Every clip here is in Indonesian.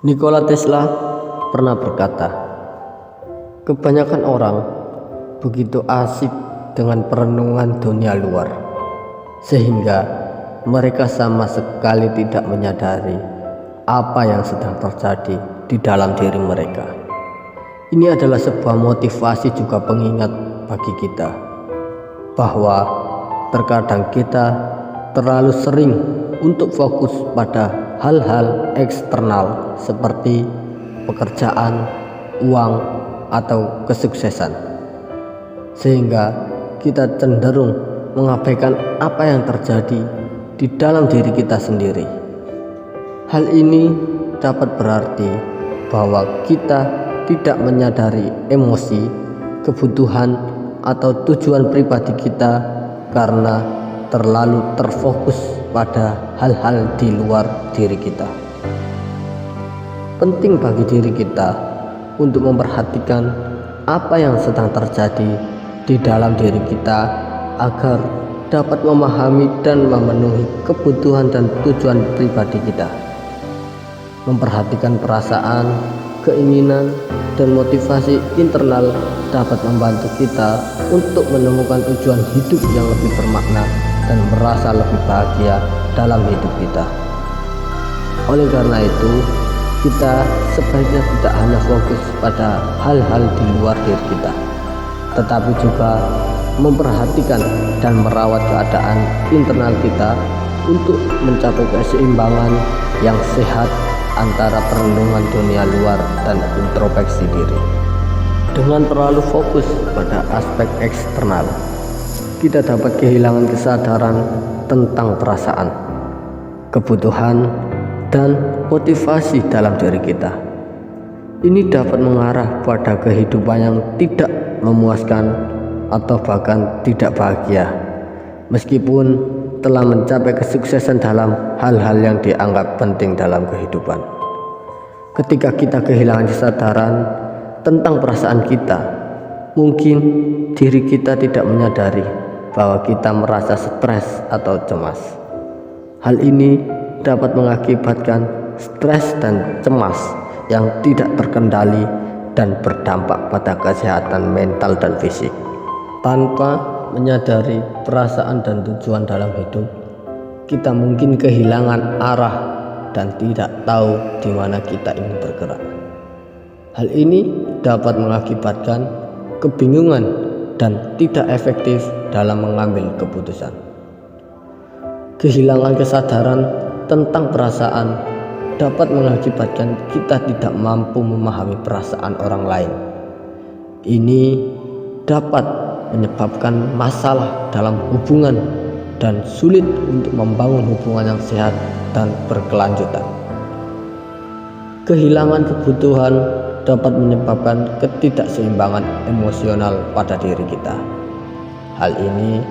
Nikola Tesla pernah berkata, kebanyakan orang begitu asik dengan perenungan dunia luar, sehingga mereka sama sekali tidak menyadari apa yang sedang terjadi di dalam diri mereka. Ini adalah sebuah motivasi juga pengingat bagi kita, bahwa terkadang kita terlalu sering untuk fokus pada hal-hal eksternal seperti pekerjaan, uang, atau kesuksesan, sehingga kita cenderung mengabaikan apa yang terjadi di dalam diri kita sendiri. Hal ini dapat berarti bahwa kita tidak menyadari emosi, kebutuhan, atau tujuan pribadi kita karena terlalu terfokus pada hal-hal di luar diri kita. Penting bagi diri kita untuk memperhatikan apa yang sedang terjadi di dalam diri kita agar dapat memahami dan memenuhi kebutuhan dan tujuan pribadi kita. Memperhatikan perasaan, keinginan, dan motivasi internal dapat membantu kita untuk menemukan tujuan hidup yang lebih bermakna dan merasa lebih bahagia dalam hidup kita. Oleh karena itu, kita sebaiknya tidak hanya fokus pada hal-hal di luar diri kita, tetapi juga memperhatikan dan merawat keadaan internal kita untuk mencapai keseimbangan yang sehat antara perenungan dunia luar dan introspeksi diri. Dengan terlalu fokus pada aspek eksternal, kita dapat kehilangan kesadaran tentang perasaan, kebutuhan, dan motivasi dalam diri kita. Ini dapat mengarah pada kehidupan yang tidak memuaskan atau bahkan tidak bahagia, meskipun telah mencapai kesuksesan dalam hal-hal yang dianggap penting dalam kehidupan. Ketika kita kehilangan kesadaran tentang perasaan kita, mungkin diri kita tidak menyadari bahwa kita merasa stres atau cemas. Hal ini dapat mengakibatkan stres dan cemas yang tidak terkendali dan berdampak pada kesehatan mental dan fisik. Tanpa menyadari perasaan dan tujuan dalam hidup, kita mungkin kehilangan arah dan tidak tahu di mana kita ingin bergerak. Hal ini dapat mengakibatkan kebingungan dan tidak efektif dalam mengambil keputusan. Kehilangan kesadaran tentang perasaan dapat mengakibatkan kita tidak mampu memahami perasaan orang lain. Ini dapat menyebabkan masalah dalam hubungan dan sulit untuk membangun hubungan yang sehat dan berkelanjutan. Kehilangan kebutuhan dapat menyebabkan ketidakseimbangan emosional pada diri kita. Hal ini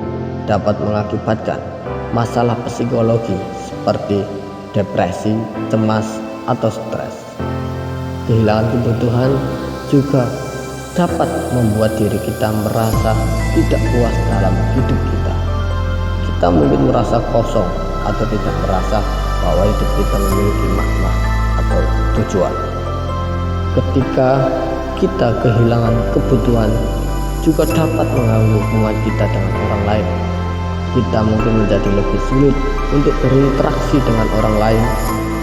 dapat mengakibatkan masalah psikologi seperti depresi, cemas, atau stres. Kehilangan kebutuhan juga dapat membuat diri kita merasa tidak puas dalam hidup kita. Kita mungkin merasa kosong atau tidak merasa bahwa hidup kita memiliki makna atau tujuan. Ketika kita kehilangan kebutuhan, juga dapat mengganggu hubungan kita dengan orang lain. Kita mungkin menjadi lebih sulit untuk berinteraksi dengan orang lain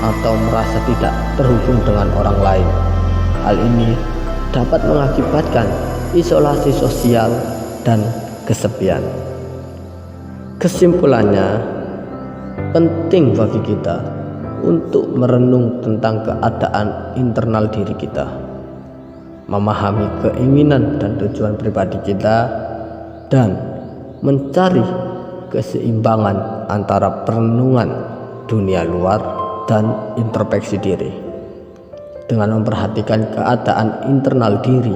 atau merasa tidak terhubung dengan orang lain. Hal ini dapat mengakibatkan isolasi sosial dan kesepian. Kesimpulannya, penting bagi kita untuk merenung tentang keadaan internal diri kita, memahami keinginan dan tujuan pribadi kita, dan mencari keseimbangan antara perenungan dunia luar dan introspeksi diri. Dengan memperhatikan keadaan internal diri,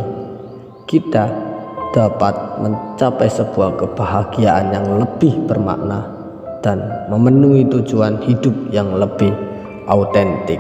kita dapat mencapai sebuah kebahagiaan yang lebih bermakna dan memenuhi tujuan hidup yang lebih autentik.